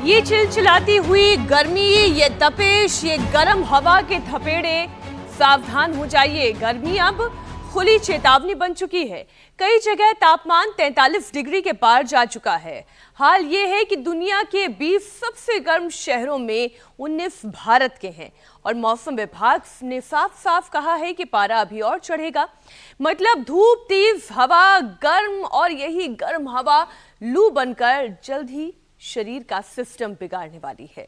ये चिलचिलाती हुई गर्मी, ये तपिश, ये गर्म हवा के थपेड़े, सावधान हो जाइए। गर्मी अब खुली चेतावनी बन चुकी है। कई जगह तापमान 43 डिग्री के पार जा चुका है। हाल ये है कि दुनिया के 20 सबसे गर्म शहरों में 19 भारत के हैं और मौसम विभाग ने साफ साफ कहा है कि पारा अभी और चढ़ेगा। मतलब धूप तेज, हवा गर्म और यही गर्म हवा लू बनकर जल्द ही शरीर का सिस्टम बिगाड़ने वाली है।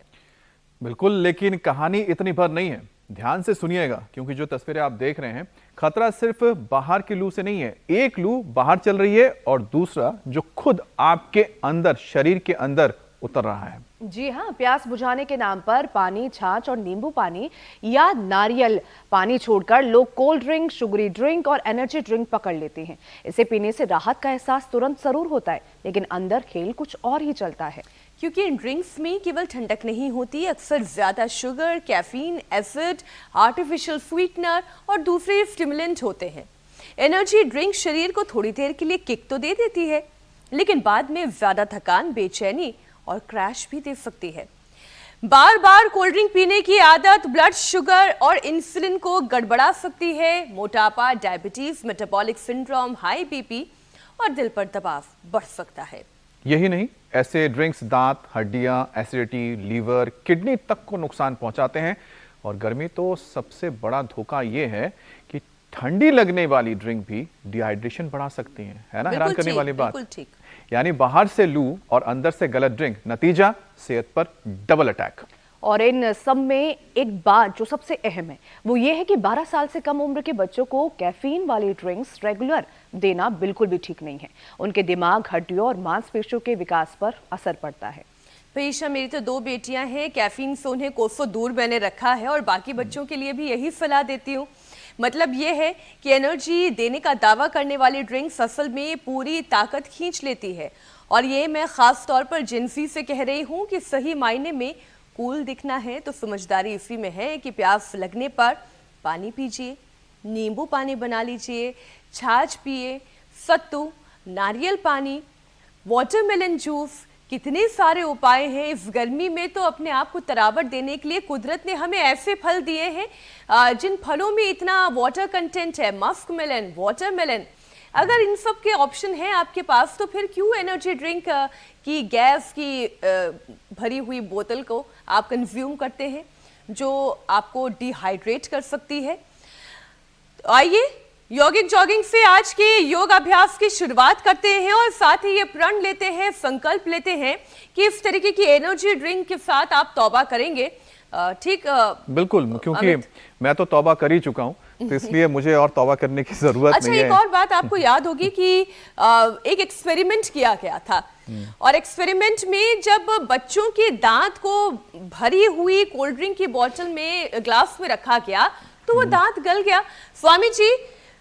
बिल्कुल, लेकिन कहानी इतनी भर नहीं है। ध्यान से सुनिएगा, क्योंकि जो तस्वीरें आप देख रहे हैं, खतरा सिर्फ बाहर की लू से नहीं है। एक लू बाहर चल रही है और दूसरा जो खुद आपके अंदर, शरीर के अंदर उतर रहा है। जी हाँ, प्यास बुझाने के नाम पर पानी, छाछ और नींबू पानी या नारियल पानी छोड़कर लोग कोल्ड ड्रिंक, शुगरी ड्रिंक और एनर्जी ड्रिंक पकड़ लेते हैं। इसे पीने से राहत का एहसास तुरंत जरूर होता है, लेकिन अंदर खेल कुछ और ही चलता है। क्योंकि इन ड्रिंक्स में केवल ठंडक नहीं होती, अक्सर ज्यादा sugar, caffeine, acid, artificial sweetener और दूसरे स्टिमुलेंट होते हैं। एनर्जी ड्रिंक शरीर को थोड़ी देर के लिए किक तो दे देती है, लेकिन बाद में ज्यादा थकान, बेचैनी और क्रैश भी दे सकती है। बार बार कोल्ड ड्रिंक पीने की आदत ब्लड शुगर और इंसुलिन को गड़बड़ा सकती है। मोटापा, diabetes, metabolic syndrome, high BP और दिल पर दबाव बढ़ सकता है। यही नहीं, ऐसे ड्रिंक्स दांत, हड्डियां, एसिडिटी, लीवर, किडनी तक को नुकसान पहुंचाते हैं। और गर्मी तो सबसे बड़ा धोखा यह है कि ठंडी लगने वाली ड्रिंक भी डिहाइड्रेशन बढ़ा सकती है ना? हैरान करने वाली बात। ठीक। यानी बाहर से लू और अंदर से गलत ड्रिंक, नतीजा सेहत पर डबल अटैक। और इन सब में एक बात जो सबसे अहम है वो ये है कि 12 साल से कम उम्र के बच्चों को कैफीन वाली ड्रिंक्स रेगुलर देना बिल्कुल भी ठीक नहीं है। उनके दिमाग, हड्डियों और मांसपेशियों के विकास पर असर पड़ता है। पेशा, मेरी तो 2 बेटियां हैं, कैफीन से उन्हें कोसों दूर मैंने रखा है और बाकी बच्चों के लिए भी यही सलाह देती हूँ। मतलब ये है कि एनर्जी देने का दावा करने वाली ड्रिंक्स असल में पूरी ताकत खींच लेती है। और ये मैं खास तौर पर जिनसी से कह रही हूँ कि सही मायने में कूल दिखना है तो समझदारी इसी में है कि प्यास लगने पर पानी पीजिए, नींबू पानी बना लीजिए, छाछ पिए, सत्तू, नारियल पानी, वाटरमेलन जूस, कितने सारे उपाय हैं। इस गर्मी में तो अपने आप को तरावट देने के लिए कुदरत ने हमें ऐसे फल दिए हैं जिन फलों में इतना वाटर कंटेंट है। मस्क मेलन, वाटरमेलन, अगर इन सब के ऑप्शन हैं आपके पास तो फिर क्यों एनर्जी ड्रिंक की गैस की भरी हुई बोतल को आप कंज्यूम करते हैं जो आपको डिहाइड्रेट कर सकती है। आइए यौगिक जॉगिंग से आज के योग अभ्यास की शुरुआत करते हैं और साथ ही ये प्रण लेते हैं, संकल्प लेते हैं कि इस तरीके की एनर्जी ड्रिंक के साथ आप तौबा करेंगे। ठीक? बिल्कुल, क्योंकि मैं तो तौबा कर ही चुका हूं, तो इसलिए मुझे और तौबा करने की जरूरत नहीं है। अच्छा, एक और बात आपको याद होगी कि एक एक्सपेरिमेंट किया गया था और एक्सपेरिमेंट में जब बच्चों के दांत को भरी हुई कोल्ड ड्रिंक की बोतल में, ग्लास में रखा गया तो वो दांत गल गया। स्वामी जी,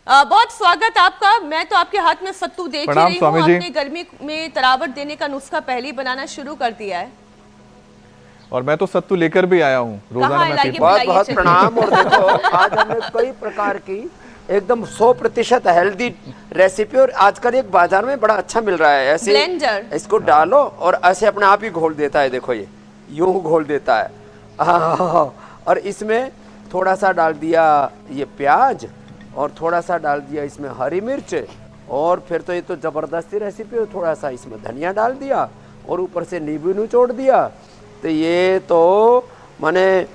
बहुत स्वागत आपका। मैं तो आपके हाथ में सत्तू देख रही हूँ। आपने गर्मी में तरावट देने का नुस्खा पहले ही बनाना शुरू कर दिया है। और मैं तो सत्तू लेकर भी आया हूँ, रोजाना मैं पीता हूँ। बहुत बहुत प्रणाम। और देखो, आज हमने कई प्रकार की एकदम 100% हेल्दी रेसिपी, और आजकल एक बाजार में बड़ा अच्छा मिल रहा है ऐसे ब्लेंडर, इसको डालो और ऐसे अपने आप ही घोल देता है। देखो, ये यूं घोल देता है। और इसमें थोड़ा सा डाल दिया ये प्याज और थोड़ा सा डाल दिया इसमें हरी मिर्च, और फिर तो ये तो जबरदस्ती रेसिपी है। थोड़ा सा इसमें धनिया डाल दिया और ऊपर से नींबू निचोड़ दिया, तो ये तो माने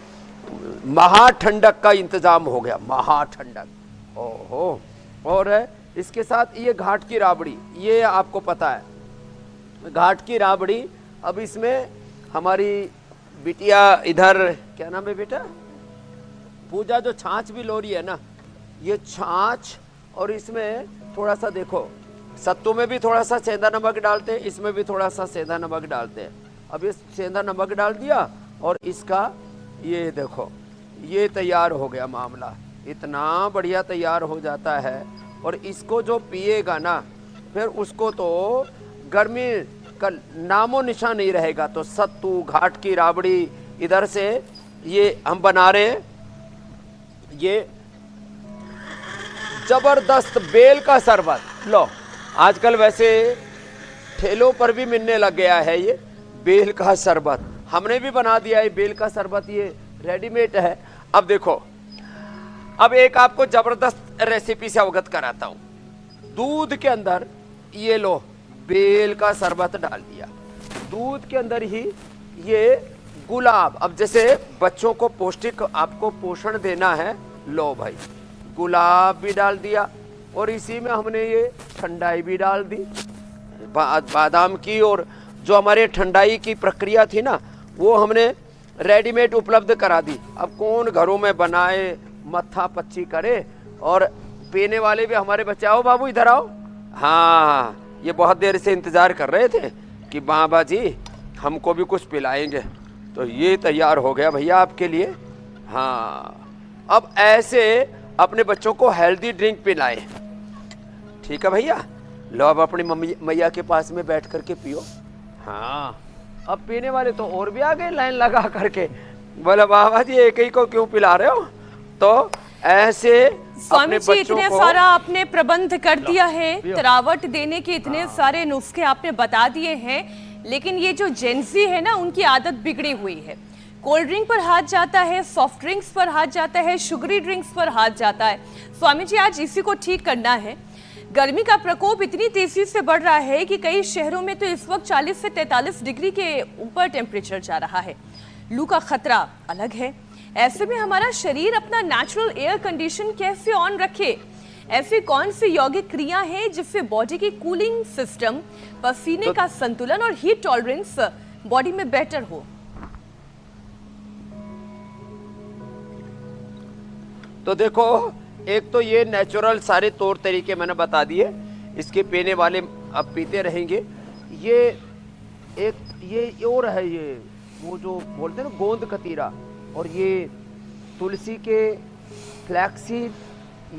महाठंडक का इंतजाम हो गया, महाठंडक। ओहो। और इसके साथ ये घाट की राबड़ी, ये आपको पता है घाट की राबड़ी। अब इसमें हमारी बिटिया इधर, क्या नाम है बेटा, पूजा, जो छाछ भी लो रही है ना, ये छाछ, और इसमें थोड़ा सा देखो, सत्तू में भी थोड़ा सा सेंधा नमक डालते हैं, इसमें भी थोड़ा सा सेंधा नमक डालते हैं। अब ये सेंधा नमक डाल दिया और इसका ये देखो, ये तैयार हो गया मामला। इतना बढ़िया तैयार हो जाता है। और इसको जो पिएगा ना, फिर उसको तो गर्मी का नामो निशान नहीं रहेगा। तो सत्तू, घाट की राबड़ी, इधर से ये हम बना रहे हैं ये जबरदस्त बेल का शरबत। लो, आजकल वैसे ठेलों पर भी मिलने लग गया है ये बेल का शरबत हमने भी बना दिया है। बेल का शरबत ये रेडीमेड है। अब देखो, अब एक आपको जबरदस्त रेसिपी से अवगत कराता हूं। दूध के अंदर ये लो बेल का शरबत डाल दिया, दूध के अंदर ही ये गुलाब, अब जैसे बच्चों को पौष्टिक आपको पोषण देना है, लो भाई गुलाब भी डाल दिया, और इसी में हमने ये ठंडाई भी डाल दी बादाम की। और जो हमारे ठंडाई की प्रक्रिया थी ना, वो हमने रेडीमेड उपलब्ध करा दी। अब कौन घरों में बनाए, मत्था पच्ची करे, और पीने वाले भी हमारे बच्चे। आओ बाबू इधर आओ। हाँ, ये बहुत देर से इंतजार कर रहे थे कि बाबा जी हमको भी कुछ पिलाएंगे, तो ये तैयार हो गया भैया आपके लिए। हाँ, अब ऐसे अपने बच्चों को हेल्दी ड्रिंक पिलाएं। ठीक है भैया, लो अब अपनी मम्मी मैया के पास में बैठ करके पियो। हाँ, अब पीने वाले तो और भी आ गए लाइन लगा करके, बोले बाबा जी एक ही को क्यों पिला रहे हो। तो ऐसे स्वामी जी इतने सारा आपने प्रबंध कर दिया है, तरावट देने के इतने सारे नुस्खे आपने बता दिए हैं, लेकिन ये जो जेंजी है ना, उनकी आदत बिगड़ी हुई है। कोल्ड ड्रिंक पर हाथ जाता है, सॉफ्ट ड्रिंक्स पर हाथ जाता है, शुगरी ड्रिंक्स पर हाथ जाता है। स्वामी जी आज इसी को ठीक करना है। गर्मी का प्रकोप इतनी तेजी से बढ़ रहा है कि कई शहरों में तो इस वक्त 40 से 43 डिग्री के ऊपर टेम्परेचर जा रहा है। लू का खतरा अलग है। ऐसे में हमारा शरीर अपना नेचुरल एयर कंडीशन कैसे ऑन रखे? ऐसी कौन सी यौगिक क्रिया है जिससे बॉडी की कूलिंग सिस्टम, पसीने का संतुलन और हीट टॉलरेंस बॉडी में बेटर हो? तो देखो, एक तो ये नेचुरल सारे तौर तरीके मैंने बता दिए, इसके पीने वाले अब पीते रहेंगे। ये एक ये और है, ये वो जो बोलते हैं ना गोंद कतीरा, और ये तुलसी के फ्लैक्सीड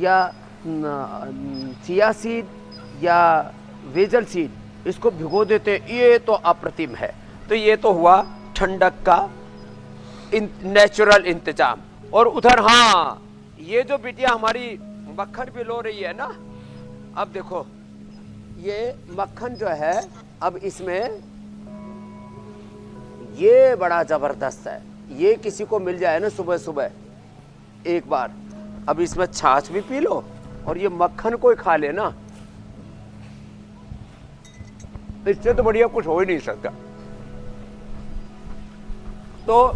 या चिया सीड या वेजल सीड, इसको भिगो देते, ये तो अप्रतिम है। तो ये तो हुआ ठंडक का नेचुरल इंतजाम। और उधर हाँ, ये जो बिटिया हमारी मक्खन पिलो रही है ना, अब देखो ये मक्खन जो है, अब इसमें ये बड़ा जबरदस्त है। ये किसी को मिल जाए ना सुबह सुबह एक बार, अब इसमें छाछ भी पी लो और ये मक्खन कोई खा ले ना, इससे तो बढ़िया कुछ हो ही नहीं सकता। तो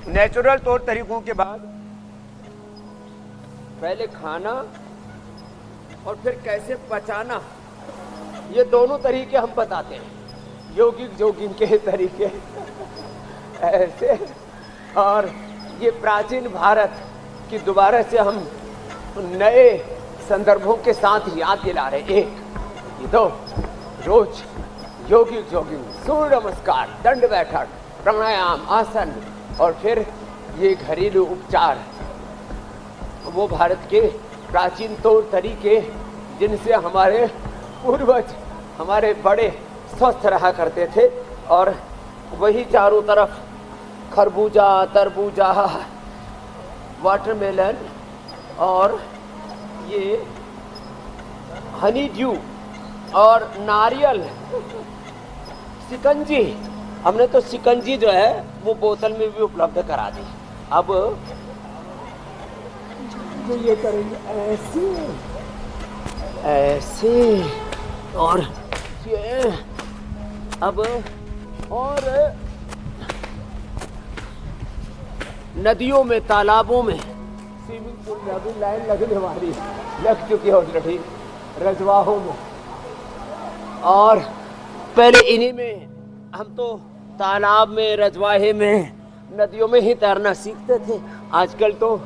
नेचुरल तौर तरीकों के बाद पहले खाना और फिर कैसे पचाना, ये दोनों तरीके हम बताते हैं, योगिक जोगिन के तरीके ऐसे। और ये प्राचीन भारत की दोबारा से हम नए संदर्भों के साथ याद दिला रहे। एक, ये दो, रोज योगिक जोगिन, सूर्य नमस्कार, दंड बैठक, प्राणायाम, आसन, और फिर ये घरेलू उपचार, वो भारत के प्राचीन तौर तरीके जिनसे हमारे पूर्वज, हमारे बड़े स्वस्थ रहा करते थे। और वही चारों तरफ खरबूजा, तरबूजा, वाटरमेलन और ये हनी ड्यू और नारियल, शिकंजी, हमने तो शिकंजी जो है वो बोतल में भी उपलब्ध करा दी। अब जो ये करेंगे ऐसे ऐसे, और ये अब, और नदियों में, तालाबों में, स्विमिंग पूल में अभी लाइन लगने वाली, लग चुकी है ऑलरेडी, रजवाहों में। और पहले इन्हीं में हम तो तालाब में, रजवाहे में, नदियों में ही तैरना सीखते थे। आजकल तो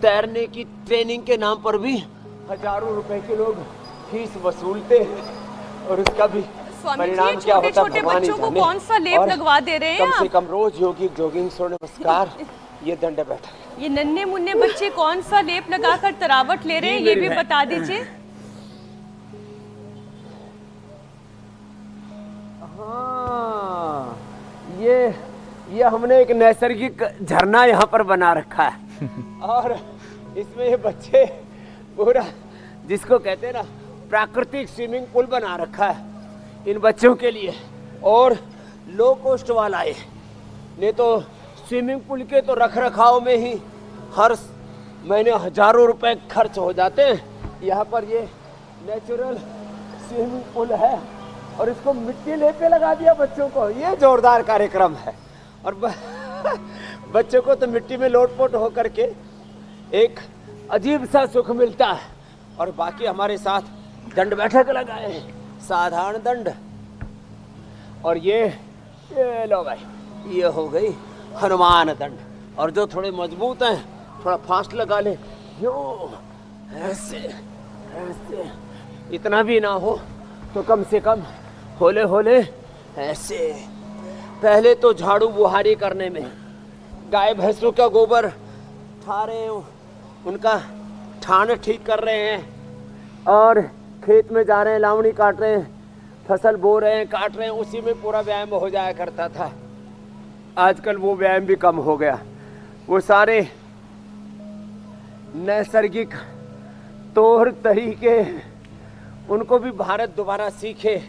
तैरने की ट्रेनिंग के नाम पर भी हजारों रुपए के लोग फीस वसूलते हैं, और उसका भी परिणाम क्या होता है भगवान ही जाने। कौन सा लेप लगवा दे रहे हैं? कम से कम रोज योगिक जोगिंग, सूर्य नमस्कार, ये दंड बैठक। ये नन्हे मुन्ने बच्चे कौन सा लेप लगाकर तरावट ले रहे हैं, ये भी बता दीजिए। हाँ, ये हमने एक नैसर्गिक झरना यहाँ पर बना रखा है, और इसमें ये बच्चे पूरा, जिसको कहते हैं ना प्राकृतिक स्विमिंग पूल बना रखा है इन बच्चों के लिए। और लो कॉस्ट वाला है। नहीं तो स्विमिंग पूल के तो रख रखाव में ही हर महीने हजारों रुपए खर्च हो जाते हैं। यहाँ पर ये नेचुरल स्विमिंग पूल है और इसको मिट्टी लेके लगा दिया बच्चों को। ये जोरदार कार्यक्रम है और बच्चों को तो मिट्टी में लोटपोट होकर के एक अजीब सा सुख मिलता है। और बाकी हमारे साथ दंड बैठक लगाए हैं, साधारण दंड। और ये लो भाई, ये हो गई हनुमान दंड। और जो थोड़े मजबूत हैं थोड़ा फास्ट लगा ले, यो ऐसे ऐसे, इतना भी ना हो तो कम से कम होले होले ऐसे। पहले तो झाड़ू बुहारी करने में गाय भैंसों का गोबर ठा रहे हैं, उनका ठान ठीक कर रहे हैं, और खेत में जा रहे हैं, लावणी काट रहे हैं, फसल बो रहे हैं, काट रहे हैं, उसी में पूरा व्यायाम हो जाया करता था। आजकल वो व्यायाम भी कम हो गया। वो सारे नैसर्गिक तौर तरीके उनको भी भारत दोबारा सीखे,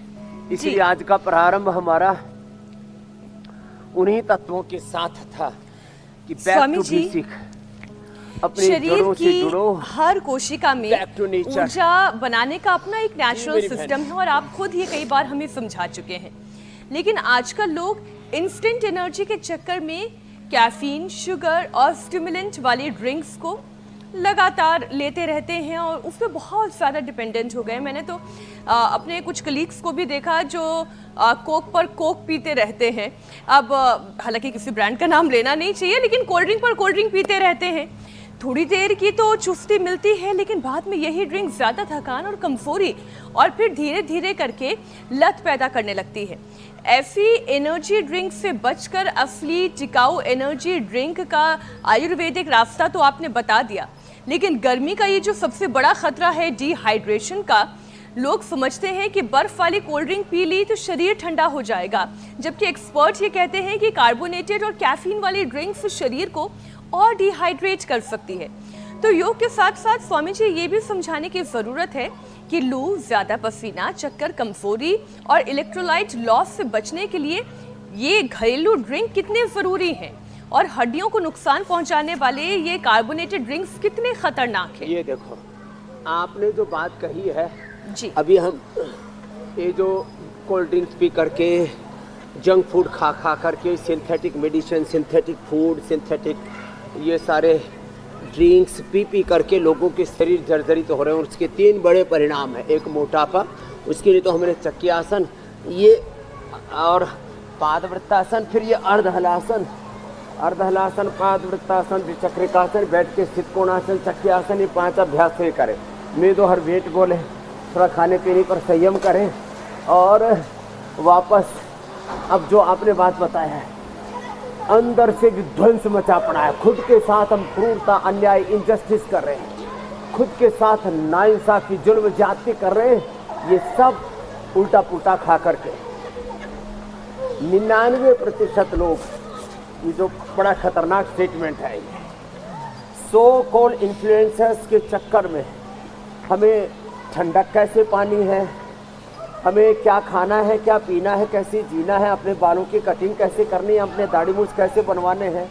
इसलिए आज का प्रारंभ हमारा उन्हीं तत्वों के साथ था कि बैक टू बेसिक, अपने शरीर जड़ों से जुड़ो। की हर कोशिका में Back to nature. ऊर्जा बनाने का अपना एक नेचुरल मेरी सिस्टम है और आप खुद ये कई बार हमें समझा चुके हैं। लेकिन आजकल लोग इंस्टेंट एनर्जी के चक्कर में कैफीन, शुगर और स्टिमुलेंट वाली ड्रिंक्स को लगातार लेते रहते हैं और उस पर बहुत ज़्यादा डिपेंडेंट हो गए। मैंने तो अपने कुछ कलीग्स को भी देखा जो कोक पर कोक पीते रहते हैं। अब हालांकि किसी ब्रांड का नाम लेना नहीं चाहिए, लेकिन कोल्ड ड्रिंक पर कोल्ड ड्रिंक पीते रहते हैं। थोड़ी देर की तो चुस्ती मिलती है, लेकिन बाद में यही ड्रिंक ज़्यादा थकान और कमजोरी और फिर धीरे धीरे करके लत पैदा करने लगती है। ऐसी एनर्जी ड्रिंक से बचकर असली टिकाऊ एनर्जी ड्रिंक का आयुर्वेदिक रास्ता तो आपने बता दिया, लेकिन गर्मी का ये जो सबसे बड़ा खतरा है डिहाइड्रेशन का, लोग समझते हैं कि बर्फ वाली कोल्ड ड्रिंक पी ली तो शरीर ठंडा हो जाएगा, जबकि एक्सपर्ट ये कहते हैं कि कार्बोनेटेड और कैफीन वाली ड्रिंक्स शरीर को और डिहाइड्रेट कर सकती है। तो योग के साथ साथ स्वामी जी ये भी समझाने की ज़रूरत है कि लू, ज़्यादा पसीना, चक्कर, कमजोरी और इलेक्ट्रोलाइट लॉस से बचने के लिए ये घरेलू ड्रिंक कितने ज़रूरी हैं और हड्डियों को नुकसान पहुंचाने वाले ये कार्बोनेटेड ड्रिंक्स कितने खतरनाक हैं। ये देखो, आपने जो बात कही है जी, अभी हम ये जो कोल्ड ड्रिंक्स पी करके, जंक फूड खा करके, synthetic medicine, synthetic food, synthetic ये सारे ड्रिंक्स पी करके लोगों के शरीर जर्जरित हो रहे हैं। और उसके 3 बड़े परिणाम हैं। एक मोटापा, उसके लिए तो हमने चक्की आसन, ये और पादवृत्तासन, फिर ये अर्धहलासन, अर्धहलासन, पादवृत्तासन, द्विचक्रिकासन, बैठ के स्थित कोणासन, चक्की आसन, ये 5 अभ्यास से करें। मेदो हर वेट बोले, थोड़ा खाने पीने पर संयम करें। और वापस अब जो आपने बात बताया है, अंदर से विध्वंस मचा पड़ा है। खुद के साथ हम क्रूरता, अन्याय, इनजस्टिस कर रहे हैं, खुद के साथ नाइंसाफी, जुल्म, ज्यादती कर रहे हैं। ये सब उल्टा पुल्टा खा करके 99% लोग, ये जो बड़ा खतरनाक स्टेटमेंट है, सो कॉल्ड इन्फ्लुएंसर्स के चक्कर में हमें ठंडक कैसे पानी है, हमें क्या खाना है, क्या पीना है, कैसे जीना है, अपने बालों की कटिंग कैसे करनी है, अपने दाढ़ी मूछ कैसे बनवाने हैं,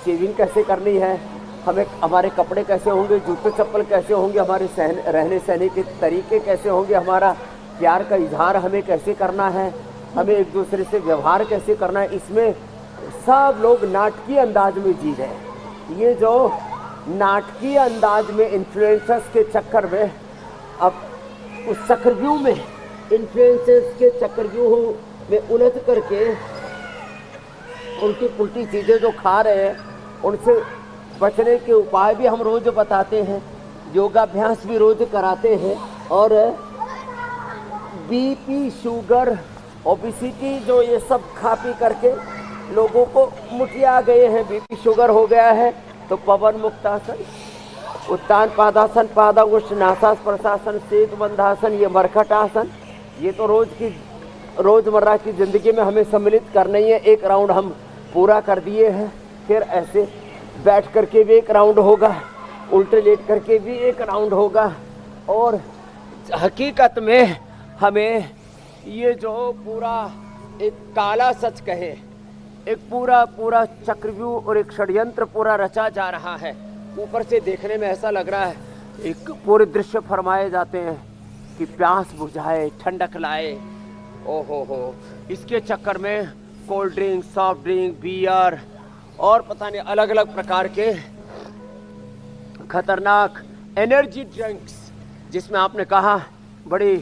शेविंग कैसे करनी है, हमें हमारे कपड़े कैसे होंगे, जूते चप्पल कैसे होंगे, हमारे रहने सहने के तरीके कैसे होंगे, हमारा प्यार का इजहार हमें कैसे करना है, हमें एक दूसरे से व्यवहार कैसे करना है, इसमें सब लोग नाटकीय अंदाज में जी रहे हैं। ये जो नाटकीय अंदाज में इन्फ्लुएंसर्स के चक्कर में, अब उस चक्रव्यूह में, इन्फ्लुएंसर्स के चक्रव्यूह में उलझ करके उल्टी पुल्टी चीज़ें जो खा रहे हैं, उनसे बचने के उपाय भी हम रोज बताते हैं, योगाभ्यास भी रोज कराते हैं। और बीपी, शुगर, ओबेसिटी, जो ये सब खा पी करके लोगों को मुठिया गए हैं, बीपी शुगर हो गया है, तो पवन मुक्तासन, उत्तान पादासन, पादाउष्ठ नासास प्रशासन, सेतु बंधासन, ये मरकट आसन, ये तो रोजमर्रा की जिंदगी में हमें सम्मिलित करना ही है। एक राउंड हम पूरा कर दिए हैं, फिर ऐसे बैठ करके भी एक राउंड होगा, उल्टे लेट करके भी एक राउंड होगा। और हकीकत में हमें ये जो पूरा एक काला सच कहे, एक पूरा पूरा चक्रव्यूह और एक षड्यंत्र पूरा रचा जा रहा है। ऊपर से देखने में ऐसा लग रहा है एक पूरे दृश्य फरमाए जाते हैं कि प्यास बुझाए, ठंडक लाए। हो, इसके चक्कर में cold drink, soft drink, beer और पता नहीं अलग अलग प्रकार के खतरनाक एनर्जी ड्रिंक्स, जिसमें आपने कहा बड़ी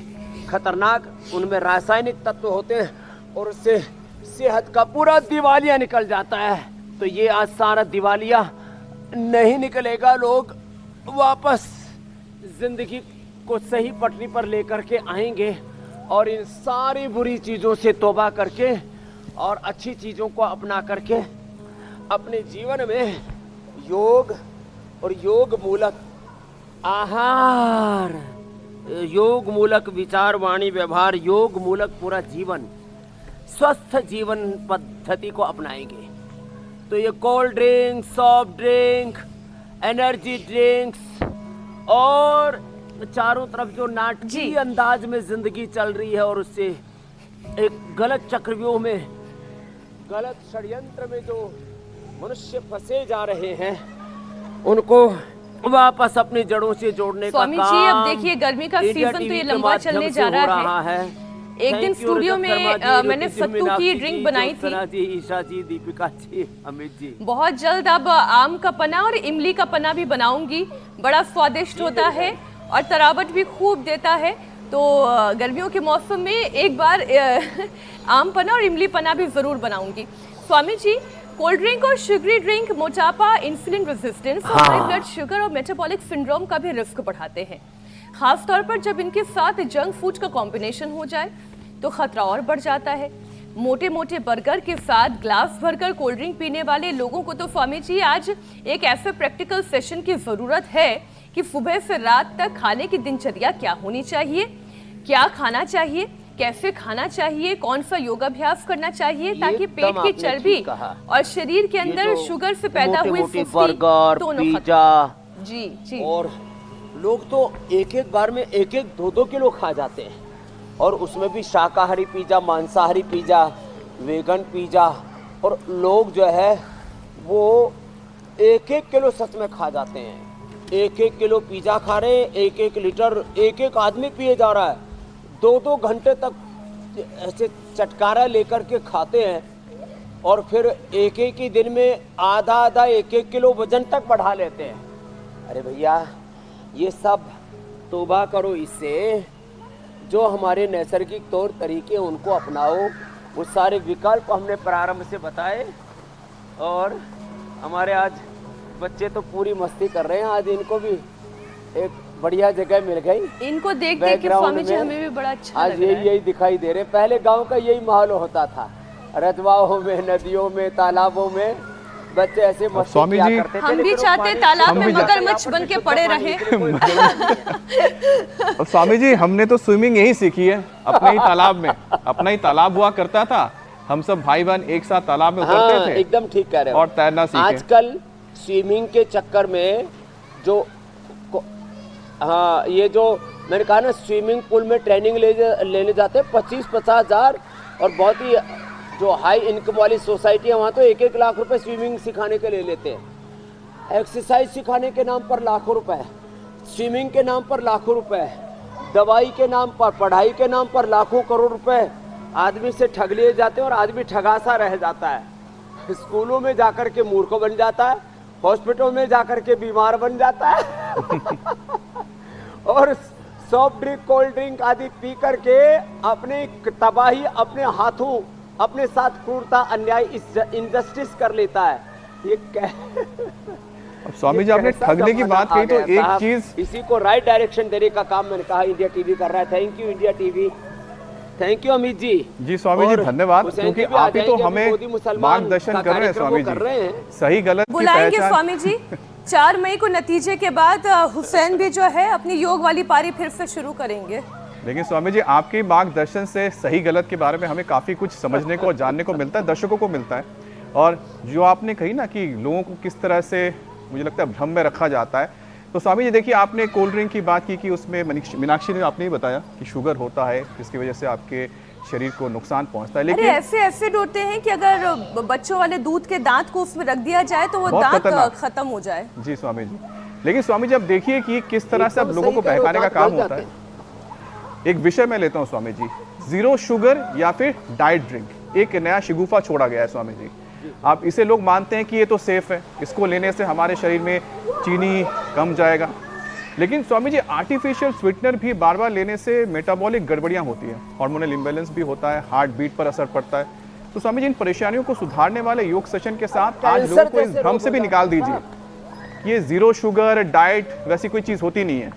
खतरनाक, उनमें रासायनिक तत्व होते हैं और उससे सेहत का पूरा दिवालिया निकल जाता है। तो ये आज सारा दिवालिया नहीं निकलेगा, लोग वापस जिंदगी को सही पटरी पर लेकर के आएंगे और इन सारी बुरी चीज़ों से तौबा करके और अच्छी चीज़ों को अपना करके अपने जीवन में योग और योग मूलक आहार, योग मूलक विचार, वाणी, व्यवहार, योग मूलक पूरा जीवन, स्वस्थ जीवन पद्धति को अपनाएंगे। तो ये cold drink, soft drink, energy drinks और चारों तरफ जो नाटकीय अंदाज में जिंदगी चल रही है और उससे एक गलत चक्रव्यूह में, गलत षड्यंत्र में जो मनुष्य फंसे जा रहे हैं, उनको वापस अपनी जड़ों से जोड़ने का काम। स्वामी जी, अब देखिए गर्मी का सीजन तो ये लंबा चलने जा रहा है। एक दिन स्टूडियो में मैंने सत्तू की ड्रिंक बनाई थी। जी, ईशा जी, दीपिका जी, अमित जी। बहुत जल्द अब आम का पना और इमली का पना भी बनाऊंगी। बड़ा स्वादिष्ट होता है और तरावट भी खूब देता है। तो गर्मियों के मौसम में एक बार आम पना और इमली पना भी जरूर बनाऊंगी। स्वामी जी, कोल्ड ड्रिंक और शुगरी ड्रिंक मोटापा, इंसुलिन रेजिस्टेंस और हाई ब्लड शुगर और मेटाबॉलिक सिंड्रोम का भी रिस्क बढ़ाते हैं। खास तौर पर जब इनके साथ जंक फूड का कॉम्बिनेशन हो जाए तो खतरा और बढ़ जाता है। मोटे मोटे बर्गर के साथ ग्लास भरकर कोल्ड ड्रिंक पीने वाले लोगों को तो स्वामी जी आज एक ऐसे प्रैक्टिकल सेशन की जरूरत है कि सुबह से रात तक खाने की दिनचर्या क्या होनी चाहिए, क्या खाना चाहिए, कैसे खाना चाहिए, कौन सा योगाभ्यास करना चाहिए ताकि पेट की चर्बी और शरीर के अंदर शुगर से पैदा हुई बर्गर, पिज्जा जी और लोग तो एक एक बार में एक एक 2-2 किलो खा जाते हैं और उसमें भी शाकाहारी पिज्जा, मांसाहारी पिज्जा, वेगन पिज्जा। और लोग जो है वो 1-1 किलो सच में खा जाते हैं। 1-1 किलो पिज्जा खा रहे हैं, 1-1 लीटर एक आदमी पिए जा रहा है। 2-2 घंटे तक ऐसे चटकारा लेकर के खाते हैं और फिर एक ही दिन में आधा 1-1 किलो वजन तक बढ़ा लेते हैं। अरे भैया, ये सब तौबा करो इससे। जो हमारे नैसर्गिक तौर तरीके उनको अपनाओ। वो सारे विकल्प हमने प्रारंभ से बताए और हमारे आज बच्चे तो पूरी मस्ती कर रहे हैं। आज इनको भी एक बढ़िया जगह मिल गई। इनको देख देख के स्वामी जी हमें भी बड़ा अच्छा आज लग रहा है। यही दिखाई दे रहे। पहले गांव का यही माहौल होता था, रजवाओं में, नदियों में, तालाबों में बच्चे ऐसे मस्ती किया करते थे। हम भी चाहते तालाब में मगरमच्छ बन के पड़े रहे। स्वामी जी, हमने तो स्विमिंग यही सीखी है, अपने ही तालाब में। अपना ही तालाब हुआ करता था, हम सब भाई बहन एक साथ तालाब में उतरते थे। एकदम ठीक कह रहे हो। और तैरना सीखे। आजकल स्विमिंग के चक्कर में जो ये जो मैंने कहा ना, स्विमिंग पूल में ट्रेनिंग लेने जाते हैं 25-50 हज़ार और बहुत ही जो हाई इनकम वाली सोसाइटी है वहाँ तो 1-1 लाख रुपए स्विमिंग सिखाने के ले लेते हैं। एक्सरसाइज सिखाने के नाम पर लाखों रुपए, स्विमिंग के नाम पर लाखों रुपए, दवाई के नाम पर, पढ़ाई के नाम पर लाखों करोड़ रुपए आदमी से ठग लिए जाते हैं और आदमी ठगासा रह जाता है। स्कूलों में जाकर के मूर्ख बन जाता है, हॉस्पिटल में जाकर के बीमार बन जाता है और सॉफ्ट ड्रिंक, कोल्ड ड्रिंक आदि पी करके अपनी तबाही अपने हाथों, अपने साथ क्रूरता, अन्याय, इंजस्टिस कर लेता है। ये अब स्वामी जी, आपने ठगने की बात कही तो एक चीज, इसी को राइट डायरेक्शन देने का काम मैंने कहा इंडिया टीवी कर रहा है। Thank you India TV, thank you Amit ji. जी स्वामी जी, धन्यवाद, क्योंकि आप ही तो हमें मार्गदर्शन कर रहे हैं स्वामी जी, सही गलत की बुलाएंगे पहचान। स्वामी जी 4 मई को नतीजे के बाद हुसैन भी जो है अपनी योग वाली पारी फिर से शुरू करेंगे। लेकिन स्वामी जी, आपके मार्गदर्शन से सही गलत के बारे में हमें काफ़ी कुछ समझने को और जानने को मिलता है, दर्शकों को मिलता है। और जो आपने कही ना कि लोगों को किस तरह से मुझे लगता है भ्रम में रखा जाता है, तो स्वामी जी देखिए, आपने कोल्ड ड्रिंक की बात की कि उसमें मीनाक्षी ने आपने ही बताया कि शुगर होता है, जिसकी वजह से आपके शरीर को नुकसान पहुंचता है। अरे लेकिन ऐसे एसिड होते हैं कि अगर बच्चों वाले दूध के दांत को उसमें रख दिया जाए तो वो बहुत दांत खतरनाक। खत्म हो जाए। जी स्वामी जी, लेकिन स्वामी जी अब देखिए कि किस तरह से अब एकदम लोगों सही को कह रहे हो, बहकाने का दांत काम गल होता जाते है। एक विषय मैं लेता हूं स्वामी जी, 0 शुगर या फिर डाइट ड्रिंक, एक नया शिगुफा छोड़ा गया है स्वामी जी। आप इसे लोग मानते हैं कि ये तो सेफ है, इसको लेने से हमारे शरीर में चीनी कम जाएगा, लेकिन स्वामी जी आर्टिफिशियल स्वीटनर भी बार बार लेने से मेटाबॉलिक गड़बड़ियां होती है, हार्मोनल इम्बैलेंस भी होता है, हार्ट बीट पर असर पड़ता है। तो स्वामी जी इन परेशानियों को सुधारने वाले योग सेशन के साथ आज लोगों को इस भ्रम से भी निकाल दीजिए, ये 0 शुगर डाइट वैसी कोई चीज होती नहीं है।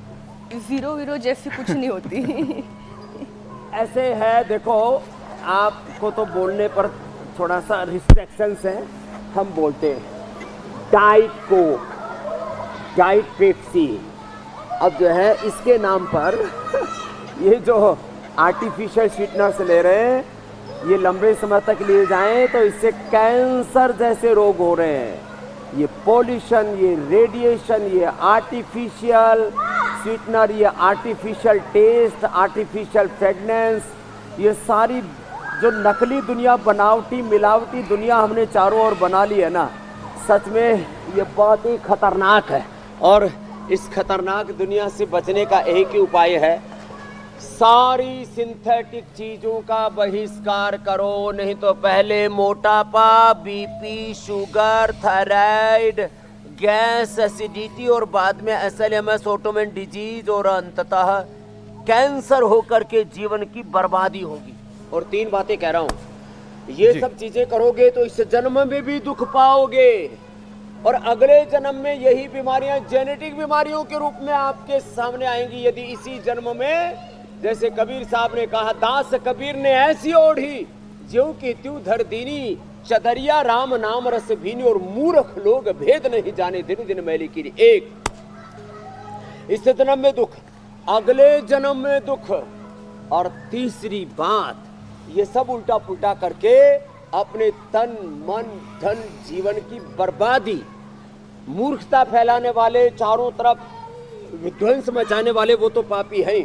0 जैसी कुछ नहीं होती। ऐसे है, देखो आपको तो बोलने पर थोड़ा सा रिस्ट्रिक्शंस है, हम बोलते हैं डाइट कोक, डाइट पेप्सी। अब जो है इसके नाम पर ये जो आर्टिफिशियल स्वीटनर्स ले रहे हैं, ये लंबे समय तक लिए जाएं तो इससे कैंसर जैसे रोग हो रहे हैं। ये पॉल्यूशन, ये रेडिएशन, ये आर्टिफिशियल स्वीटनर, ये आर्टिफिशियल टेस्ट, आर्टिफिशियल फ्रेगनेंस, ये सारी जो नकली दुनिया, बनावटी मिलावटी दुनिया हमने चारों ओर बना ली है ना, सच में ये बहुत ही खतरनाक है। और इस खतरनाक दुनिया से बचने का एक ही उपाय है, सारी सिंथेटिक चीजों का बहिष्कार करो, नहीं तो पहले मोटापा, BP, sugar, thyroid, gas, acidity और बाद में SLMS, ऑटोइम्यून डिजीज और अंततः कैंसर होकर के जीवन की बर्बादी होगी। और 3 बातें कह रहा हूं, ये सब चीजें करोगे तो इस जन्म में भी दुख पाओगे और अगले जन्म में यही बीमारियां जेनेटिक बीमारियों के रूप में आपके सामने आएंगी यदि इसी जन्म में, जैसे कबीर साहब ने कहा, दास कबीर ने ऐसी ओढ़ी ज्यों की त्यों धर दीनी, चदरिया राम नाम रस भीनी, और मूर्ख लोग भेद नहीं जाने दिन दिन मैली कीनी। एक, इस जन्म में दुख, अगले जन्म में दुख, और तीसरी बात, ये सब उल्टा पुल्टा करके अपने तन मन धन जीवन की बर्बादी, मूर्खता फैलाने वाले, चारों तरफ विध्वंस मचाने वाले वो तो पापी हैं।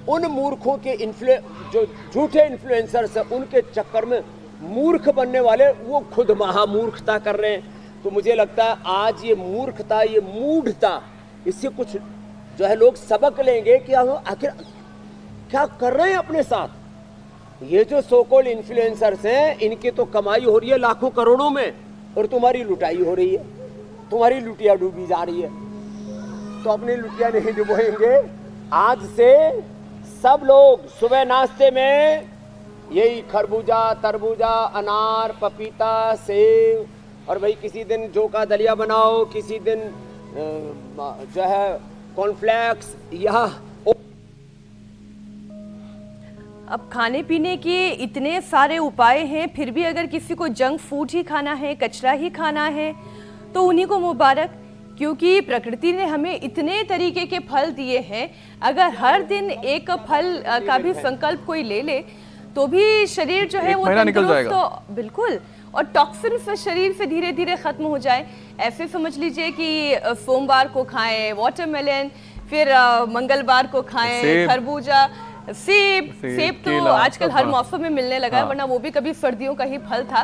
उन मूर्खों के जो झूठे इन्फ्लुएंसर्स हैं, उनके चक्कर में मूर्ख बनने वाले वो खुद महामूर्खता कर रहे हैं। तो मुझे लगता है आज ये मूर्खता, ये मूढ़ता, इससे कुछ जो है लोग सबक लेंगे कि हम आखिर क्या कर रहे हैं अपने साथ। ये जो सो कॉल्ड इन्फ्लुएंसर्स हैं, इनकी तो कमाई हो रही है लाखों करोड़ों में, और तुम्हारी लुटाई हो रही है, तुम्हारी लुटिया डूबी जा रही है। तो अपनी लुटिया नहीं डुबोएंगे। आज से सब लोग सुबह नाश्ते में यही खरबूजा, तरबूजा, अनार, पपीता, सेब, और भाई किसी दिन जौ का दलिया बनाओ, किसी दिन जो है कॉर्नफ्लेक्स, या अब खाने पीने के इतने सारे उपाय हैं, फिर भी अगर किसी को जंक फूड ही खाना है, कचरा ही खाना है, तो उन्हीं को मुबारक, क्योंकि प्रकृति ने हमें इतने तरीके के फल दिए हैं। अगर हर दिन एक फल का भी संकल्प कोई ले ले तो भी शरीर जो है वो तंदुरुस्त, तो बिल्कुल, और टॉक्सिन शरीर से धीरे धीरे खत्म हो जाए। ऐसे समझ लीजिए कि सोमवार को खाएं वाटरमेलन, फिर मंगलवार को खाएं खरबूजा, सेब तो आजकल हर मौसम में मिलने लगा है, वरना वो भी कभी सर्दियों का ही फल था।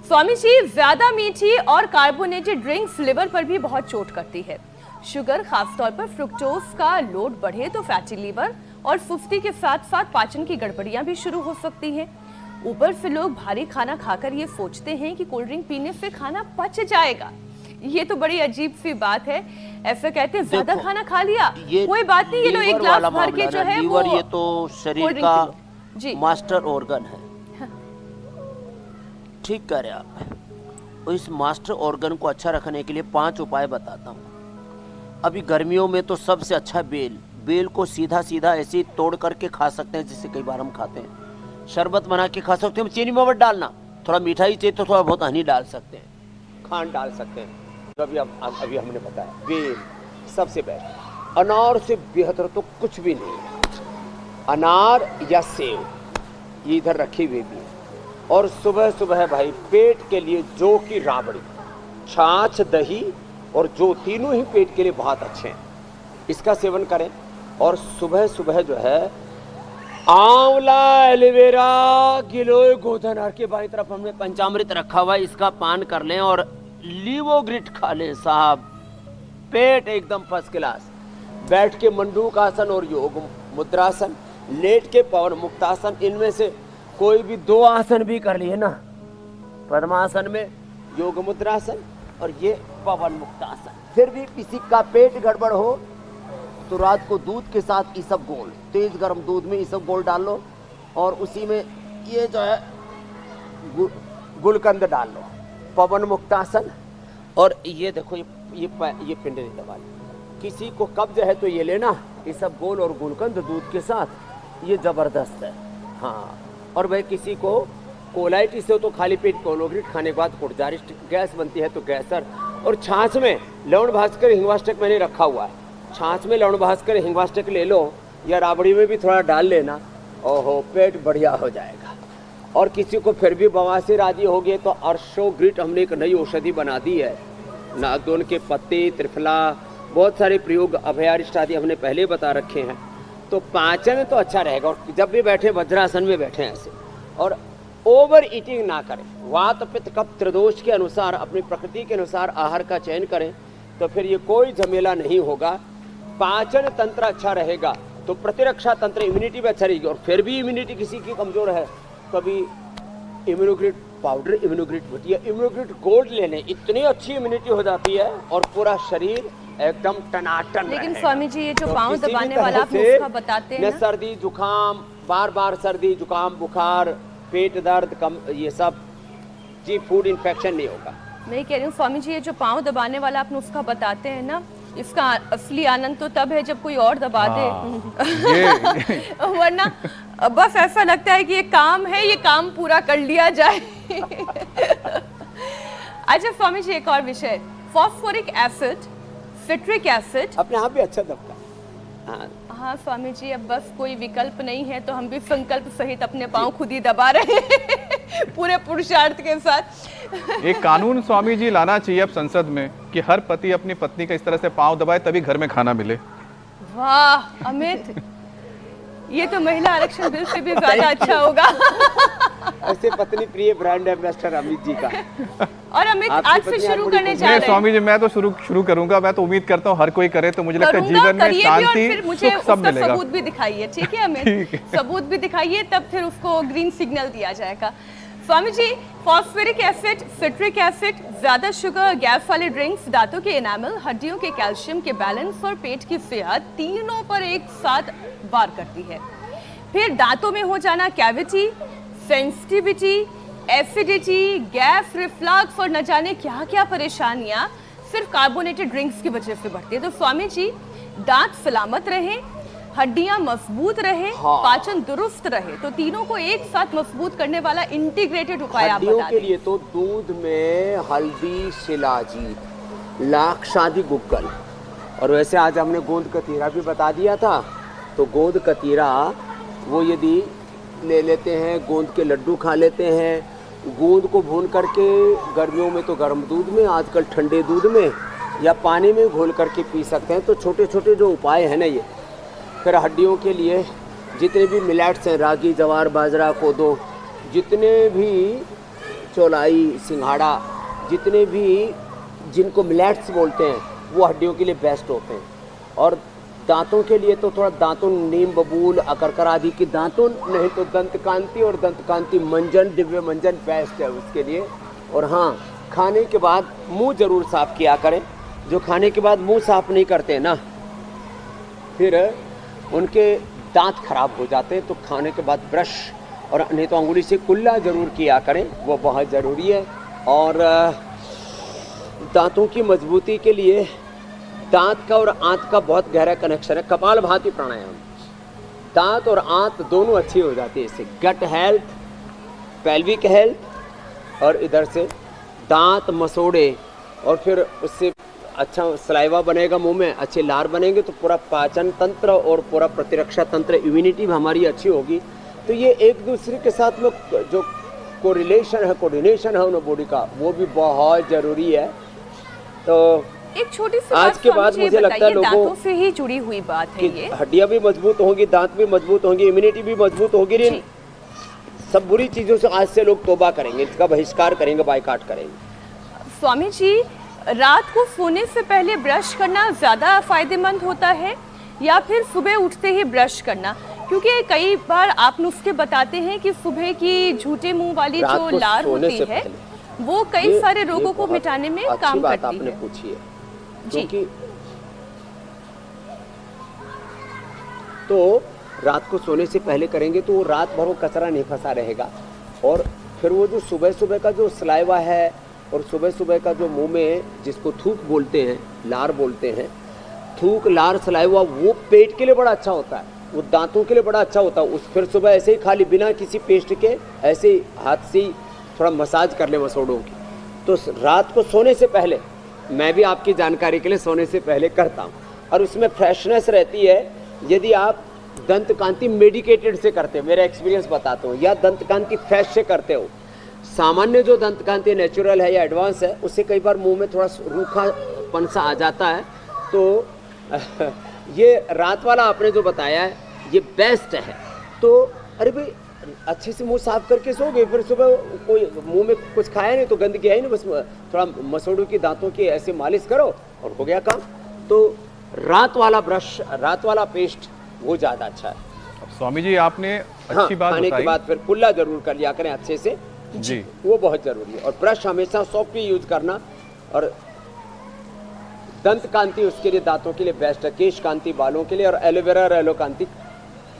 स्वामी जी, ज्यादा मीठी और कार्बोनेटेड ड्रिंक्स लिवर पर भी बहुत चोट करती है। शुगर, खासतौर पर फ्रुक्टोज का लोड बढ़े तो फैटी लिवर और सुस्ती के साथ साथ पाचन की गड़बड़ियां भी शुरू हो सकती हैं। ऊपर से लोग भारी खाना खाकर ये सोचते हैं कि कोल्ड ड्रिंक पीने से खाना पच जाएगा। ये तो बड़ी अजीब सी बात है। ऐसा कहते हैं ज्यादा खाना खा लिया, कोई बात नहीं, ये लो एक ग्लास भर के जो है वो, ये तो शरीर का मास्टर ऑर्गन है। ठीक कह रहे आप। इस मास्टर ऑर्गन को अच्छा रखने के लिए 5 उपाय बताता हूँ। अभी गर्मियों में तो सबसे अच्छा बेल को सीधा सीधा ऐसे ही तोड़ करके खा सकते हैं, जिससे कई बार हम खाते हैं। शरबत बना के खा सकते हैं, चीनी में मत डालना, थोड़ा मिठाई चाहिए तो थोड़ा बहुत हनी डाल सकते हैं, खांड डाल सकते हैं। तो अभी हमने बताया बेल सबसे बेस्ट। अनार से बेहतर तो कुछ भी नहीं है। अनार या सेब ये इधर रखी हुई भी है। और सुबह सुबह भाई पेट के लिए जौ की राबड़ी, छाछ, दही और जौ, तीनों ही पेट के लिए बहुत अच्छे हैं। इसका सेवन करें। और सुबह सुबह जो है आंवला, एलोवेरा, गिलोय, गोधनहर के बाई तरफ हमने पंचामृत रखा हुआ है, इसका पान कर लें और लीवोग्रिट खा लें साहब। पेट एकदम फर्स्ट क्लास। बैठ के मंडूक आसन और योग मुद्रासन, लेट के पवन मुक्तासन, इनमें से कोई भी 2 आसन भी कर लिए ना, पद्मासन में योग मुद्रासन और ये पवन मुक्तासन। फिर भी किसी का पेट गड़बड़ हो तो रात को दूध के साथ इसबगोल, तेज गर्म दूध में इसबगोल डाल लो और उसी में ये जो है गुलकंद डाल लो, पवन मुक्तासन। और ये देखो ये पिंडली दबा लो। किसी को कब्ज है तो ये लेना, इसबगोल और गुलकंद दूध के साथ, ये जबरदस्त है। हाँ, और वह किसी को कोलाइटिस हो तो खाली पेट कोलोग्रिट खाने के बाद कुर्जारिस्ट गैस बनती है तो गैसर। और छाछ में लवण भास्कर हिंगवाष्टक मैंने रखा हुआ है, छाछ में लवण भास्कर हिंगवाष्टक ले लो या राबड़ी में भी थोड़ा डाल लेना, ओहो पेट बढ़िया हो जाएगा। और किसी को फिर भी बवासीर आदि हो गए तो अर्शोग्रिट हमने एक नई औषधि बना दी है। नागदोन के पत्ते, त्रिफला, बहुत सारे प्रयोग, अभयारिष्ट आदि हमने पहले बता रखे हैं। तो पाचन तो अच्छा रहेगा। और जब भी बैठे वज्रासन में बैठे ऐसे, और ओवर ईटिंग ना करें। वात पित्त कफ त्रिदोष के अनुसार, अपनी प्रकृति के अनुसार आहार का चयन करें तो फिर ये कोई झमेला नहीं होगा। पाचन तंत्र अच्छा रहेगा तो प्रतिरक्षा तंत्र, इम्यूनिटी भी अच्छा रहेगी। और फिर भी इम्यूनिटी किसी की कमजोर है तो अभी इम्यूनोग्रिट पाउडर, इम्यूनोग्रिट बटिया, इम्यूनोग्रिट गोल्ड ले लें, इतनी अच्छी इम्यूनिटी हो जाती है और पूरा शरीर एकदम टनाटन। लेकिन स्वामी जी ये जो तो पाँव किसी भी दबाने तरह वाला आप से नुस्खा बताते हैं न ना, सर्दी जुकाम, बार बार सर्दी जुकाम बुखार, पेट दर्द, कम, ये सब जी फूड इन्फेक्शन नहीं होगा। मैं कह रही हूँ स्वामी जी ये जो पाँव दबाने वाला आप नुस्खा बताते हैं ना, इसका असली आनंद तो तब है जब कोई और दबा दे। वरना बस ऐसा लगता है कि ये काम है, ये काम पूरा कर लिया जाए। अच्छा स्वामी जी एक और विषय, फॉस्फोरिक एसिड, सिट्रिक एसिड अपने आप भी अच्छा दबता है। हाँ, हाँ स्वामी जी अब बस कोई विकल्प नहीं है तो हम भी संकल्प सहित अपने पाँव खुद ही दबा रहे हैं पूरे पुरुषार्थ के साथ। एक कानून स्वामी जी लाना चाहिए अब संसद में कि हर पति अपनी पत्नी का इस तरह से पांव दबाए तभी घर में खाना मिले। वाह अमित, ये तो महिला आरक्षण बिल से भी ज्यादा अच्छा होगा। ऐसे पत्नी प्रिय ब्रांड एम्बेसडर अमित जी का। और अमित आपकी आज से पत्नी शुरू आपको करने जा नहीं रहे स्वामी जी मैं तो शुरू करूंगा। मैं तो उम्मीद करता हूँ हर कोई करे तो मुझे लगता है करूंगा, जीवन में करिए भी और शांति फिर मुझे सुख सब उसका मिलेगा। सबूत भी दिखाइए, ठीक है अमित? सबूत भी दिखाइए तब फिर उसको ग्रीन सिग्नल दिया जाएगा। Swami ji phosphoric acid, citric acid, ज्यादा शुगर, गैस वाले ड्रिंक्स दांतों के एनामल, हड्डियों के कैल्शियम के बैलेंस और पेट की सेहत तीनों पर एक साथ वार करती है। फिर दांतों में हो जाना cavity, sensitivity, acidity, gas reflux और न जाने क्या क्या परेशानियां सिर्फ कार्बोनेटेड ड्रिंक्स की वजह से बढ़ती है। तो स्वामी जी दांत सलामत रहे, हड्डियां मजबूत रहे, हाँ। पाचन दुरुस्त रहे, तो तीनों को एक साथ मजबूत करने वाला इंटीग्रेटेड उपाय आप हड्डियों बता के दें। लिए तो दूध में हल्दी, शिलाजीत, लाक्षादी गुग्गल, और वैसे आज हमने गोंद कतीरा भी बता दिया था। तो गोंद कतीरा वो यदि ले लेते हैं, गोंद के लड्डू खा लेते हैं, गोंद को भून करके गर्मियों में तो गर्म दूध में, आजकल ठंडे दूध में या पानी में घोल करके पी सकते हैं। तो छोटे छोटे जो उपाय हैं ना ये, फिर हड्डियों के लिए जितने भी मिलेट्स हैं, रागी, जवार, बाजरा, कोदो, जितने भी चौलाई, सिंघाड़ा, जितने भी जिनको मिलेट्स बोलते हैं वो हड्डियों के लिए बेस्ट होते हैं। और दांतों के लिए तो थोड़ा दांतुन, नीम, बबूल, अकरकर आदि की दांतुन, नहीं तो दंतकांति और दंतकांति मंजन, दिव्य मंजन बेस्ट है उसके लिए। और हाँ, खाने के बाद मुंह जरूर साफ किया करें। जो खाने के बाद मुंह साफ नहीं करते ना, फिर उनके दांत खराब हो जाते हैं। तो खाने के बाद ब्रश और नहीं तो अंगुली से कुल्ला जरूर किया करें, वो बहुत ज़रूरी है। और दांतों की मजबूती के लिए दांत का और आंत का बहुत गहरा कनेक्शन है। कपालभाति प्राणायाम, दांत और आंत दोनों अच्छी हो जाती है इससे। गट हेल्थ, पेल्विक हेल्थ, और इधर से दांत मसोड़े, और फिर उससे अच्छा सलाइवा बनेगा मुंह में, अच्छे लार बनेंगे तो पूरा पाचन तंत्र और पूरा प्रतिरक्षा तंत्र, इम्यूनिटी भी हमारी अच्छी होगी। तो ये एक दूसरे के साथ में जो कोरिलेशन है, कोऑर्डिनेशन है उन बॉडी का, वो भी बहुत ज़रूरी है। तो एक छोटी सी आज के बाद स्वामी जी मुझे लगता है बताइए, लोगों दांतों से ही जुड़ी हुई बात है कि ये। हड्डियां भी मजबूत होंगी, दांत भी मजबूत होंगी, इम्यूनिटी भी मजबूत होगी। जी। सब बुरी चीजों से आज से लोग तौबा करेंगे, इसका बहिष्कार करेंगे, बाइकाट करेंगे। स्वामी जी, रात को सोने से पहले ब्रश करना ज्यादा फायदेमंद होता है या फिर सुबह उठते ही ब्रश करना? क्योंकि कई बार आप नुस्खे बताते हैं कि सुबह की झूठे मुंह वाली रात जो को लार सोने होती से है पहले। वो कई सारे रोगों को बहुत मिटाने में अच्छी काम बात करती आपने है। पूछी है, जी। क्योंकि तो रात को सोने से पहले करेंगे तो वो रात भर वो कचरा नहीं फंसा रहेगा, और फिर वो जो सुबह सुबह का जो सलाइवा है और सुबह सुबह का जो मुंह में जिसको थूक बोलते हैं, लार बोलते हैं, थूक लार सलाइवा, वो पेट के लिए बड़ा अच्छा होता है, वो दांतों के लिए बड़ा अच्छा होता है। उस फिर सुबह ऐसे ही खाली बिना किसी पेस्ट के ऐसे ही हाथ से ही थोड़ा मसाज कर ले मसोड़ों की। तो रात को सोने से पहले, मैं भी आपकी जानकारी के लिए सोने से पहले करता हूँ, और उसमें फ्रेशनेस रहती है। यदि आप दंत कांति मेडिकेटेड से करते हो, मेरा एक्सपीरियंस बताता हूँ, या दंत कांति फ्रेश से करते हो, सामान्य जो दंत कांति नेचुरल है या एडवांस है, उससे कई बार मुंह में थोड़ा रूखापन सा आ जाता है। तो ये रात वाला आपने जो बताया है ये बेस्ट है। तो अरे भाई अच्छे से मुंह साफ करके सो गए, फिर सुबह कोई मुंह में कुछ खाया नहीं तो गंदगी आई नहीं, बस थोड़ा मसोड़ों की दांतों की ऐसे मालिश करो और हो गया काम। तो रात वाला ब्रश, रात वाला पेस्ट वो ज़्यादा अच्छा है। अब स्वामी जी आपने हाँ, अच्छी बात खाने के बताई। बाद फिर कुल्ला जरूर कर लिया करें अच्छे से, जी। वो बहुत जरूरी है। और ब्रश हमेशा सॉफ्ट ही यूज करना, और दंत कांति उसके लिए, दांतों के लिए बेस्ट है, केश कांति बालों के लिए, और एलोवेरा और एलो कांति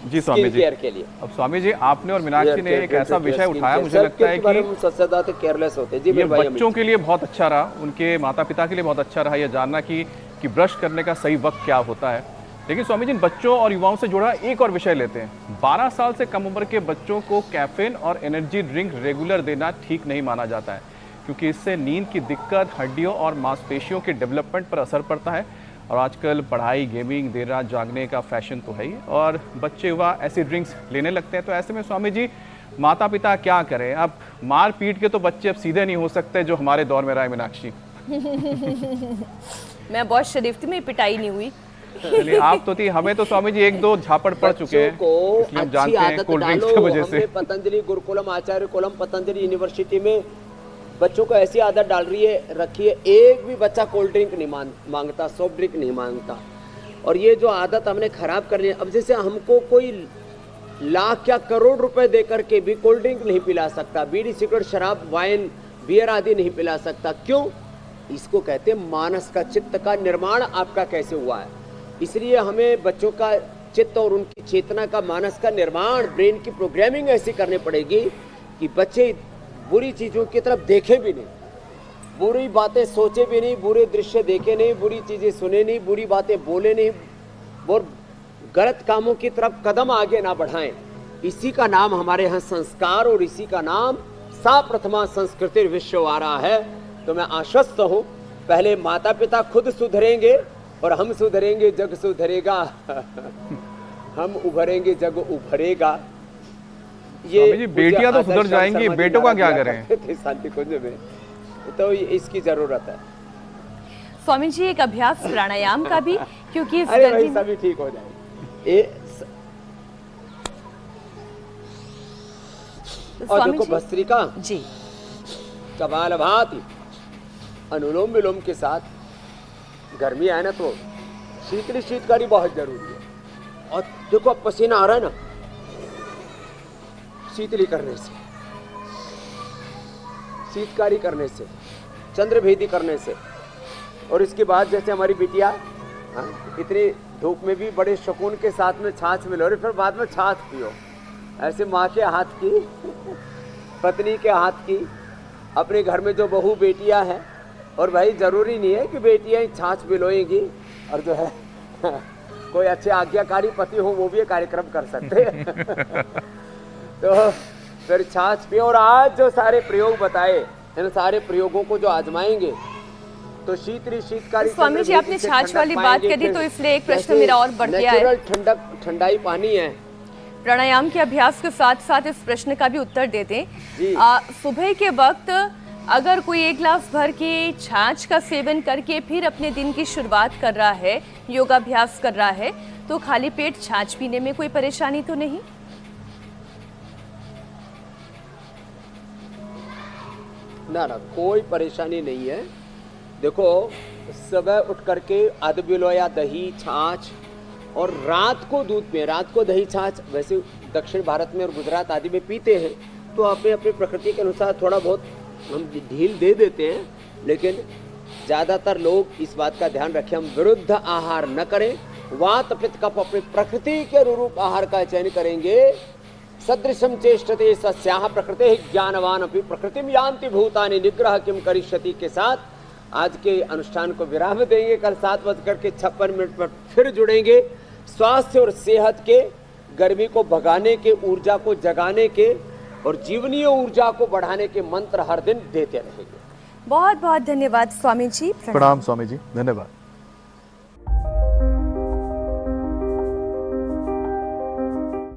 जी स्वामी स्किन जी। केयर के लिए। अब स्वामी जी आपने और मीनाक्षी ने एक ऐसा विषय उठाया, मुझे Self लगता care है के बारे कि में सबसे ज्यादा तो केयरलेस होते हैं। जी ये मेरे भाई बच्चों के लिए बहुत अच्छा रहा, उनके माता पिता के लिए बहुत अच्छा रहा ये जानना कि ब्रश करने का सही वक्त क्या होता है। लेकिन स्वामी जी, बच्चों और युवाओं से जुड़ा एक और विषय लेते हैं। 12 साल से कम उम्र के बच्चों को कैफीन और एनर्जी ड्रिंक रेगुलर देना ठीक नहीं माना जाता है, क्योंकि इससे नींद की दिक्कत, हड्डियों और मांसपेशियों के डेवलपमेंट पर असर पड़ता है। और आजकल पढ़ाई, गेमिंग, देर रात जागने का फैशन तो है ही, और बच्चे युवा ऐसी ड्रिंक्स लेने लगते हैं। तो ऐसे में स्वामी जी, माता पिता क्या करें? अब मार पीट के तो बच्चे अब सीधे नहीं हो सकते जो हमारे दौर में रहा है मीनाक्षी। मैं बहुत शरीफ थी, मेरी पिटाई नहीं हुई। चलिए आप तो थी, हमें तो स्वामी जी एक दो झापड़ पड़ चुके हैं, को इसलिए हम अच्छी जानते हैं आदत कोल्ड ड्रिंक्स डालो। की वजह हमने से। पतंजलि गुरुकुलम, आचार्य कुलम, पतंजलि यूनिवर्सिटी में बच्चों को ऐसी आदत डाल रखी है, एक भी बच्चा कोल्ड ड्रिंक नहीं मांगता, सॉफ्ट ड्रिंक नहीं मांगता। और ये जो आदत हमने खराब कर ली है, अब जैसे हमको कोई लाख या करोड़ रुपए दे करके भी कोल्ड ड्रिंक नहीं पिला सकता, बीड़ी, सिगरेट, शराब, वाइन, बियर आदि नहीं पिला सकता। क्यों? इसको कहते हैं मानस का, चित्त का निर्माण आपका कैसे हुआ है। इसलिए हमें बच्चों का चित्त और उनकी चेतना का, मानस का निर्माण, ब्रेन की प्रोग्रामिंग ऐसी करनी पड़ेगी कि बच्चे बुरी चीज़ों की तरफ देखे भी नहीं, बुरी बातें सोचे भी नहीं, बुरे दृश्य देखे नहीं, बुरी चीज़ें सुने नहीं, बुरी बातें बोले नहीं, और गलत कामों की तरफ कदम आगे ना बढ़ाएं। इसी का नाम हमारे यहाँ संस्कार, और इसी का नाम सा प्रथमा संस्कृति विश्ववारा है। तो मैं आश्वस्त हूँ, पहले माता पिता खुद सुधरेंगे और हम सुधरेंगे, जग सुधरेगा। हम उभरेंगे, जग उभरेगा। स्वामी जी, बेटियां तो सुधर जाएंगी, बेटों का क्या करें? शांति कुंज में तो इसकी जरूरत है। स्वामी जी, एक अभ्यास प्राणायाम का भी, क्योंकि इस अरे भाई गर्मी सभी ठीक हो जाए। और स्वामी देखो जी भस्त्रिका, जी, कपालभाति, अनुलोम विलोम के साथ, गर्मी आए ना तो शीतली शीतकारी बहुत जरूरी है। और देखो अब पसीना आ रहा है ना, शीतली करने से, शीतकारी करने से, चंद्रभेदी करने से। और इसके बाद जैसे हमारी बिटिया इतनी धूप में भी बड़े सुकून के साथ में छाछ मिलो, और फिर बाद में छाछ पियो। ऐसे माँ के हाथ की, पत्नी के हाथ की, अपने घर में जो बहू बेटियां हैं, और भाई जरूरी नहीं है कि बेटियां ही छाछ पिलोएंगी, और जो है कोई अच्छे आज्ञाकारी पति हो वो भी ये कार्यक्रम कर सकते हैं। तो फिर छाछ पियो। और आज जो सारे प्रयोग बताए, इन सारे प्रयोगों को जो आजमाएंगे तो शीतली शीतकारी। स्वामी जी, आपने छाछ वाली बात करी तो इसलिए एक प्रश्न मेरा और बढ़ गया है। ठंडक, ठंडाई पानी है। प्राणायाम के अभ्यास के साथ साथ इस प्रश्न का भी उत्तर दे दें। जी। सुबह के वक्त अगर कोई एक गिलास भर के छाछ का सेवन करके फिर अपने दिन की शुरुआत कर रहा है, योगाभ्यास कर रहा है, तो खाली पेट छाछ पीने में कोई परेशानी तो नहीं? ना ना, कोई परेशानी नहीं है। देखो, सुबह उठ करके अदबिलो या दही छाछ और रात को दूध में, रात को दही छाछ वैसे दक्षिण भारत में और गुजरात आदि में पीते हैं, तो अपने अपनी प्रकृति के अनुसार थोड़ा बहुत हम ढील दे देते हैं, लेकिन ज़्यादातर लोग इस बात का ध्यान रखें, हम विरुद्ध आहार न करें। वात पित्त कफ अपनी प्रकृति के अनुरूप आहार का चयन करेंगे। सदृशम चेष्टते सस्याह प्रकृते ज्ञानवान अपनी प्रकृतिम यान्ति भूतानि निग्रह किम करिष्यति के साथ आज के अनुष्ठान को विराम देंगे। कल 7:56 पर फिर जुड़ेंगे। स्वास्थ्य और सेहत के, गर्मी को भगाने के, ऊर्जा को जगाने के और जीवनीय ऊर्जा को बढ़ाने के मंत्र हर दिन देते रहेंगे। बहुत बहुत धन्यवाद स्वामी जी। प्रणाम स्वामी जी, धन्यवाद।